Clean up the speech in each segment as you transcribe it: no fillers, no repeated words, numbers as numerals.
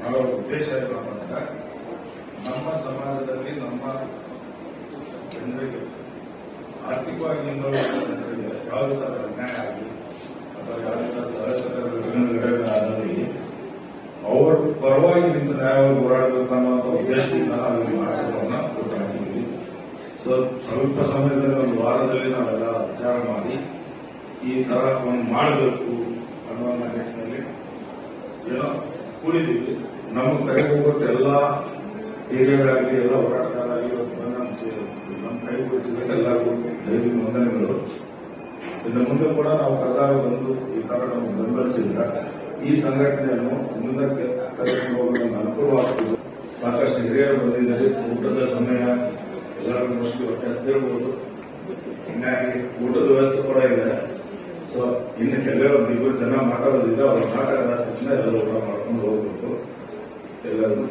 ಮಾಡೋ ಉದ್ದೇಶ ಏನಪ್ಪ ಅಂದ್ರೆ ನಮ್ಮ ಸಮಾಜದಲ್ಲಿ ನಮ್ಮ ಜನರಿಗೆ ಆರ್ಥಿಕವಾಗಿ ಜನರಿಗೆ ಯಾವುದೇ ಥರದ ಅನ್ಯಾಯ ಆಗಲಿ ಅಥವಾ ಯಾವುದೇ ಥರದ ಆದಲ್ಲಿ ಅವರ ಪರವಾಗಿ ನಿಂತು ನ್ಯಾಯವಾಗಿ ಹೋರಾಡಬೇಕು ಅನ್ನುವಂಥ ಉದ್ದೇಶದಿಂದ ನಾವು ಈ ಮಾಸವನ್ನು ಕೊಟ್ಟಿದ್ದೀವಿ. ಸ್ವಲ್ಪ ಸಮಯದಲ್ಲಿ ಒಂದು ವಾರದಲ್ಲಿ ನಾವೆಲ್ಲ ವಿಚಾರ ಮಾಡಿ ಈ ತರ ಒಂದು ಮಾಡಬೇಕು ಅನ್ನೋ ನಿಟ್ಟಿನಲ್ಲಿ ಏನೋ ಕೂಡಿದ್ದೀವಿ. ನಮ್ಮ ಕೈ ಹೋಗ್ಬಿಟ್ಟು ಎಲ್ಲ ಹಿರಿಯರಾಗಲಿ ಎಲ್ಲ ಹೋರಾಟಗಾರರಾಗಲಿ ನಮ್ಮ ಕೈ ಕೊಡಿಸಿದ್ರೆ ಎಲ್ಲರಿಗೂ ದೈವಿಕ ವಂದನೆಗಳು. ಇನ್ನು ಮುಂದೆ ಕೂಡ ನಾವು ಕರೆದಾಗ ಬಂದು ಈ ತರ ನಾವು ಬೆಂಬಲಿಸಿದ್ರೆ ಈ ಸಂಘಟನೆಯನ್ನು ಮುಂದಕ್ಕೆ ಕರೆದುಕೊಂಡು ಹೋಗಲು ಅನುಕೂಲವಾಗ್ತದೆ. ಸಾಕಷ್ಟು ಹಿರಿಯರು ಬಂದಿದ್ದಾರೆ. ಊಟದ ಸಮಯ ಎಲ್ಲರೂ ಮೋಸ್ಟ್ಲಿ ಹೊಟ್ಟೆ ಹಸ್ತಿರ್ಬೋದು. ಹಿಂಗಾಗಿ ಊಟದ ವ್ಯವಸ್ಥೆ ಕೂಡ ಇದೆ. ಸೊ ಇನ್ನು ಕೆಲವೇ ಒಂದು ಇಬ್ಬರು ಜನ ಮಾತಾಡೋದಿದೆ. ಅವ್ರು ಮಾತಾಡಿದ ತಕ್ಷಣ ಎಲ್ಲರೂ ಊಟ ಮಾಡ್ಕೊಂಡು ಹೋಗ್ಬೇಕು. ಎಲ್ಲರಿಗೂ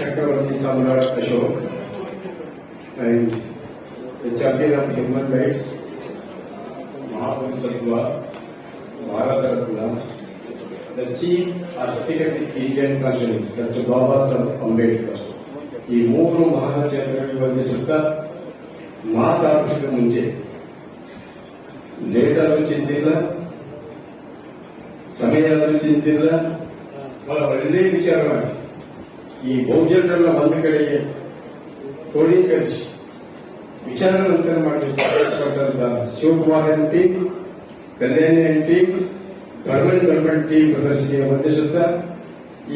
ಚಕ್ರವರ್ತಿ ಸಾಮ್ರಾಟ್ Ashok and the champion of human rights, Mahapurushotva, Bharata Ratna, the chief architect of Indian country, Dr. Baba Saheb Ambedkar. ಈ ಮೂರು ಮಹಾಚಾರ್ಯರಿಗೆ ವಂದಿಸುತ್ತಾ ಮಾತಾಡೋಷ್ಟು ಮುಂಚೆ ಲೇಟ್ ಆದರೂ ಚಿಂತಿಲ್ಲ, ಸಮಯ ಆದರೂ ಚಿಂತಿಲ್ಲ, ಬಹಳ ಒಳ್ಳೆಯ ವಿಚಾರವಾಗಿ ಈ ಬಹುಜನರನ್ನ ಒಂದು ಕಡೆಗೆ ಕ್ರೋಢೀಕರಿಸಿ ವಿಚಾರ ಮಂಥನ ಮಾಡಬೇಕಾದಂತ ಶಿವಕುಮಾರ್ ಎನ್ ಟೀಮ್, ಕಲ್ಯಾಣಿ ಎನ್ ಟೀಮ್, ಧರ್ಮನ್ ಟೀಮ್ ಪ್ರದರ್ಶನಿಗೆ ವಂದಿಸುತ್ತಾ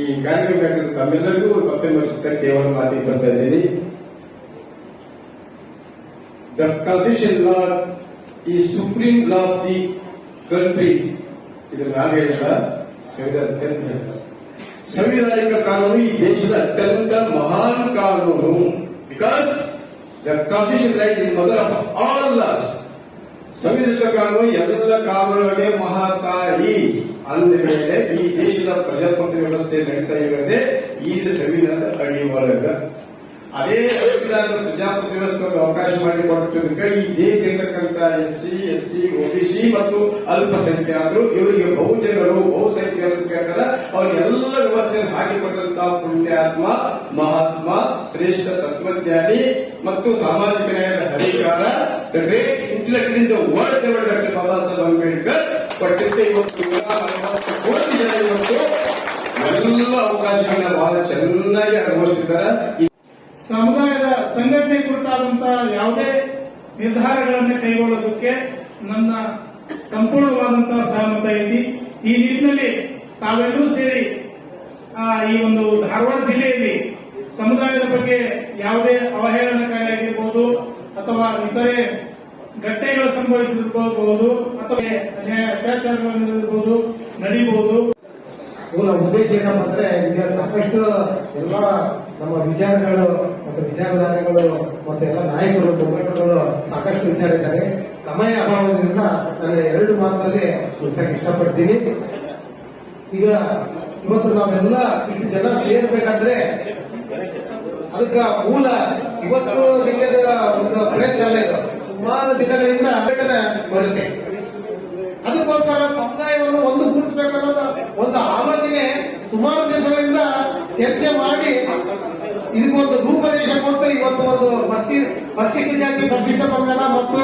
ಈ ಕಾರ್ಯಕ್ರಮ ತಮ್ಮೆಲ್ಲರಿಗೂ ಮತ್ತೊಮ್ಮೆ ಕೇವಲ ಮಾತಿಗೆ ಬರ್ತಾ ಇದ್ದೀನಿ. ದ ಕಾನ್ಸ್ಟಿಟ್ಯೂಷನ್ ಲಾ ಈ supreme law of the country. ಇದು ನಾನು ಹೇಳಿದ ಸಂವಿಧಾನಿಕ ಕಾನೂನು ಈ ದೇಶದ ಅತ್ಯಂತ ಮಹಾನ್ ಕಾನೂನು. Because the constitution right is mother of all loss. ಸಂವಿಧಾನಿಕ ಕಾನೂನು ಎಲ್ಲ ಕಾನೂನುಗಳಿಗೆ ಮಹಾತಾಯಿ. ಅಂದಮೇಲೆ ಈ ದೇಶದ ಪ್ರಜಾಪ್ರಭುತ್ವ ವ್ಯವಸ್ಥೆ ನಡೀತಾ ಇರೋದೇ ಈ ಸಂವಿಧಾನದ ಅಡಿಯೊಳಗ. ಅದೇ ಸಂವಿಧಾನದ ಪ್ರಜಾಪ್ರಭುತ್ವ ವ್ಯವಸ್ಥೆಗೆ ಅವಕಾಶ ಮಾಡಿಕೊಟ್ಟಿದ್ದಕ್ಕೆ ಈ ದೇಶ ಇರತಕ್ಕಂಥ SC, ST, OBC ಮತ್ತು ಅಲ್ಪಸಂಖ್ಯಾತರು ಇವರಿಗೆ ಬಹುಜನರು ಬಹುಸಂಖ್ಯಾತರ ಅವರಿಗೆಲ್ಲ ವ್ಯವಸ್ಥೆಯನ್ನು ಹಾಕಿಕೊಟ್ಟಂತಹ ಪುಣ್ಯಾತ್ಮ ಮಹಾತ್ಮ ಶ್ರೇಷ್ಠ ತತ್ವಜ್ಞಾನಿ ಮತ್ತು ಸಾಮಾಜಿಕ ನ್ಯಾಯದ ಹರಿಕಾರ the great intellect in the world doctor Baba Saheb Ambedkar ಕೊಟ್ಟಿದ್ದೆ. ಇವತ್ತು 40 ಕೋಟಿ ಜನ ಇವತ್ತು ಎಲ್ಲ ಅವಕಾಶಗಳನ್ನ ಬಹಳ ಚೆನ್ನಾಗಿ ಅನುಭವಿಸಿದ್ದಾರೆ. ಸಮುದಾಯದ ಸಂಘಟನೆ ಕುರಿತಾದಂತಹ ಯಾವುದೇ ನಿರ್ಧಾರಗಳನ್ನು ಕೈಗೊಳ್ಳೋದಕ್ಕೆ ನನ್ನ ಸಂಪೂರ್ಣವಾದಂತಹ ಸಹಮತ ಐತಿ. ಈ ನಿಟ್ಟಿನಲ್ಲಿ ತಾವೆಲ್ಲರೂ ಸೇರಿ ಈ ಒಂದು ಧಾರವಾಡ ಜಿಲ್ಲೆಯಲ್ಲಿ ಸಮುದಾಯದ ಬಗ್ಗೆ ಯಾವುದೇ ಅವಹೇಳನಕಾರಿ ಆಗಿರಬಹುದು ಅಥವಾ ಇತರೆ ಘಟನೆಗಳು ಸಂಭವಿಸಿರಬಹುದು ಅಥವಾ ಅತ್ಯಾಚಾರಗಳಿರಬಹುದು ನಡೀಬಹುದು. ಮೂಲ ಉದ್ದೇಶ ಏನಪ್ಪ ಅಂದ್ರೆ ಈಗ ಸಾಕಷ್ಟು ಎಲ್ಲ ನಮ್ಮ ವಿಚಾರಗಳು ಮತ್ತು ವಿಚಾರಧಾರೆಗಳು ಮತ್ತು ಎಲ್ಲ ನಾಯಕರು ಮುಖಂಡರುಗಳು ಸಾಕಷ್ಟು ವಿಚಾರ ಇದ್ದಾರೆ. ಸಮಯ ಅಭಾವದಿಂದ ನಾನು 2 ಮಾತಲ್ಲಿ ಮುಗಿಸಕ್ಕೆ ಇಷ್ಟಪಡ್ತೀನಿ. ಈಗ ಇವತ್ತು ನಾವೆಲ್ಲ ಇಷ್ಟು ಜನ ಸೇರ್ಬೇಕಾದ್ರೆ ಅದಕ್ಕ ಮೂಲ ಇವತ್ತು ನಿಲ್ಲದ ಒಂದು ಪ್ರಯತ್ನ ಅಲ್ಲ. ಇದು ಸುಮಾರು ದಿನಗಳಿಂದ ಬರುತ್ತೆ. ಅದಕ್ಕೋಸ್ಕರ ಸಮುದಾಯವನ್ನು ಒಂದುಗೂಡಿಸಬೇಕನ್ನೋದು ಒಂದು ಆಲೋಚನೆ ಸುಮಾರು ದಿವಸಗಳಿಂದ ಚರ್ಚೆ ಮಾಡಿ ಇದಕ್ಕೊಂದು ರೂಪರೇಷೆ ಕೊಟ್ಟು ಇವತ್ತು ಒಂದು ಪರಿಶಿಷ್ಟ ಜಾತಿ, ಪರಿಶಿಷ್ಟ ಪಂಗಡ ಮತ್ತು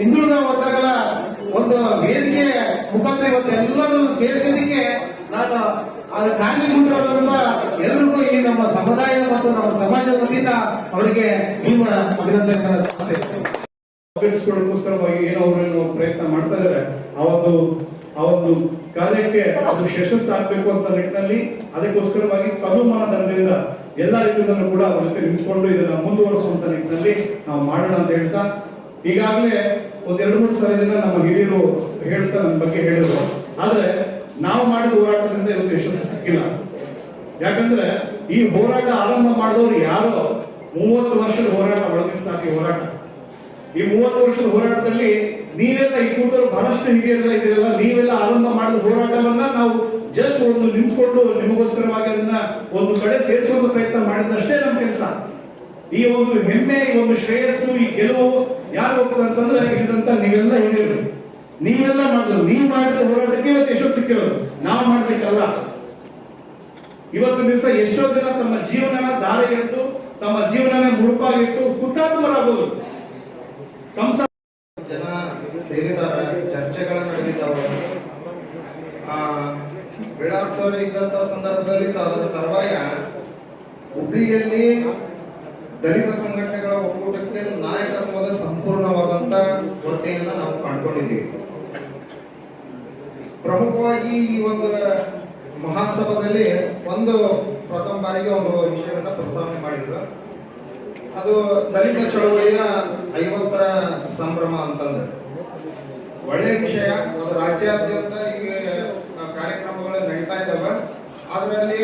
ಹಿಂದುಳಿದ ವರ್ಗಗಳ ಒಂದು ವೇದಿಕೆ ಮುಖಾಂತರ ಇವತ್ತು ಎಲ್ಲರೂ ಸೇರಿಸೋದಕ್ಕೆ ನಾನು ಅದು ಕಾರಣೀಭೂತರಾದ್ರಿಂದ ಎಲ್ಲರಿಗೂ ಈ ನಮ್ಮ ಸಮುದಾಯ ಮತ್ತು ನಮ್ಮ ಸಮಾಜದ ವತಿಯಿಂದ ಅವರಿಗೆ ನಿಮ್ಮ ಅಭಿನಂದನೆಗಳ ಕೊಡೋಕ್ಕೋಸ್ಕರವಾಗಿ ಏನೋ ಅವರು ಪ್ರಯತ್ನ ಮಾಡ್ತಾ ಇದ್ದಾರೆ. ಆ ಒಂದು ಕಾರ್ಯಕ್ಕೆ ಅದು ಯಶಸ್ಸಾಗಬೇಕು ಅಂತ ನಿಟ್ಟಿನಲ್ಲಿ ಅದಕ್ಕೋಸ್ಕರವಾಗಿ ತನುಮಾನದಿಂದ ಎಲ್ಲ ರೀತಿಯಲ್ಲೂ ಕೂಡ ಅವ್ರ ಜೊತೆ ನಿಂತ್ಕೊಂಡು ಇದನ್ನ ಮುಂದುವರಿಸುವಂತ ನಿಟ್ಟಿನಲ್ಲಿ ನಾವು ಮಾಡೋಣ ಅಂತ ಹೇಳ್ತಾ, ಈಗಾಗಲೇ 1-2-3 ಸಾರಿನಿಂದ ನಮ್ಮ ಹಿರಿಯರು ಹೇಳ್ತಾ ನನ್ನ ಬಗ್ಗೆ ಹೇಳಿದ್ರು. ಆದ್ರೆ ನಾವು ಮಾಡಿದ ಹೋರಾಟದಿಂದ ಇವತ್ತು ಯಶಸ್ಸು ಸಿಕ್ಕಿಲ್ಲ. ಯಾಕಂದ್ರೆ ಈ ಹೋರಾಟ ಆರಂಭ ಮಾಡಿದವರು ಯಾರೋ 30 ವರ್ಷದ ಹೋರಾಟ, ಒಳಗಿಸ್ತಾಕಿ ಹೋರಾಟ. ಈ 30 ವರ್ಷದ ಹೋರಾಟದಲ್ಲಿ ನೀವೆಲ್ಲ ಈ ಕೂತರು ಬಹಳಷ್ಟು ಹಿರಿಯರೆಲ್ಲ ಇದ್ದೀರಲ್ಲ, ನೀವೆಲ್ಲ ಆರಂಭ ಮಾಡಿದ ಹೋರಾಟವನ್ನ ನಾವು ಜಸ್ಟ್ ಒಂದು ನಿಂತ್ಕೊಂಡು ನಿಮಗೋಸ್ಕರವಾಗಿ ಅದನ್ನ ಒಂದು ಕಡೆ ಸೇರಿಸುವ ಪ್ರಯತ್ನ ಮಾಡಿದಷ್ಟೇ ನಮ್ಮ ಕೆಲಸ. ಈ ಒಂದು ಹೆಮ್ಮೆ, ಈ ಒಂದು ಶ್ರೇಯಸ್ಸು, ಈ ಗೆಲುವು ಯಾರು ಹೋಗ್ತದೆ ಅಂತಂದ್ರೆ ಇದಂತ ನೀವೆಲ್ಲ ಹಿರಿಯರು. ನೀವೆಲ್ಲ ಮಾಡಿದ್ರು, ನೀವು ಮಾಡಿದ ಹೋರಾಟಕ್ಕೆ ಇವತ್ತು ಯಶಸ್ಸು ಸಿಕ್ಕಿರೋದು, ನಾವು ಮಾಡ್ಲಿಕ್ಕಲ್ಲ. ಇವತ್ತು ದಿವಸ ಎಷ್ಟೋ ಜನ ತಮ್ಮ ಜೀವನನ ದಾರಿ ಎತ್ತು, ತಮ್ಮ ಜೀವನನ ಮುಡುಪಾಗಿಟ್ಟು ಹುತಾತ್ಮರಾಗಬಹುದು. ಸಂಸಾರ ಜನ ಸೇರಿದ್ದಾರೆ, ಚರ್ಚೆಗಳು ನಡೆದಿದ್ದಾವೆ. ಬಿಡಾರ್ ಸರ್ ಇದ್ದಂತ ಸಂದರ್ಭದಲ್ಲಿ ಅದರ ತರುವಾಯ ಹುಬ್ಳಿಯಲ್ಲಿ ದಲಿತ ಸಂಘಟನೆಗಳ ಒಕ್ಕೂಟಕ್ಕೆ ನಾಯಕತ್ವದ ಸಂಪೂರ್ಣವಾದಂತ ಕೊರತೆಯನ್ನ ನಾವು ಕಂಡುಕೊಂಡಿದ್ದೀವಿ. ಪ್ರಮುಖವಾಗಿ ಈ ಒಂದು ಮಹಾಸಭಾದಲ್ಲಿ ಒಂದು ಪ್ರಥಮ ಬಾರಿಗೆ ಒಂದು ವಿಷಯವನ್ನ ಪ್ರಸ್ತಾವನೆ ಮಾಡಿದ್ರು. ಅದು ದಲಿತ ಚಳವಳಿಯ 50ರ ಸಂಭ್ರಮ ಅಂತಂದ್ರೆ ಒಳ್ಳೆಯ ವಿಷಯ. ಅದು ರಾಜ್ಯಾದ್ಯಂತ ಈಗ ಕಾರ್ಯಕ್ರಮಗಳು ನಡೀತಾ ಇದ್ದಾವೆ. ಅದರಲ್ಲಿ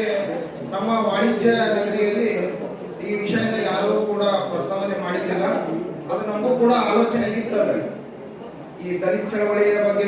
ನಮ್ಮ ವಾಣಿಜ್ಯ ನಗರಿಯಲ್ಲಿ ಈ ವಿಷಯನ ಯಾರೂ ಕೂಡ ಪ್ರಸ್ತಾವನೆ ಮಾಡಿದ್ದಿಲ್ಲ. ಅದು ನಮಗೂ ಕೂಡ ಆಲೋಚನೆ ಇರ್ತದೆ. ಈ ದಲಿತ ಚಳವಳಿಯ ಬಗ್ಗೆ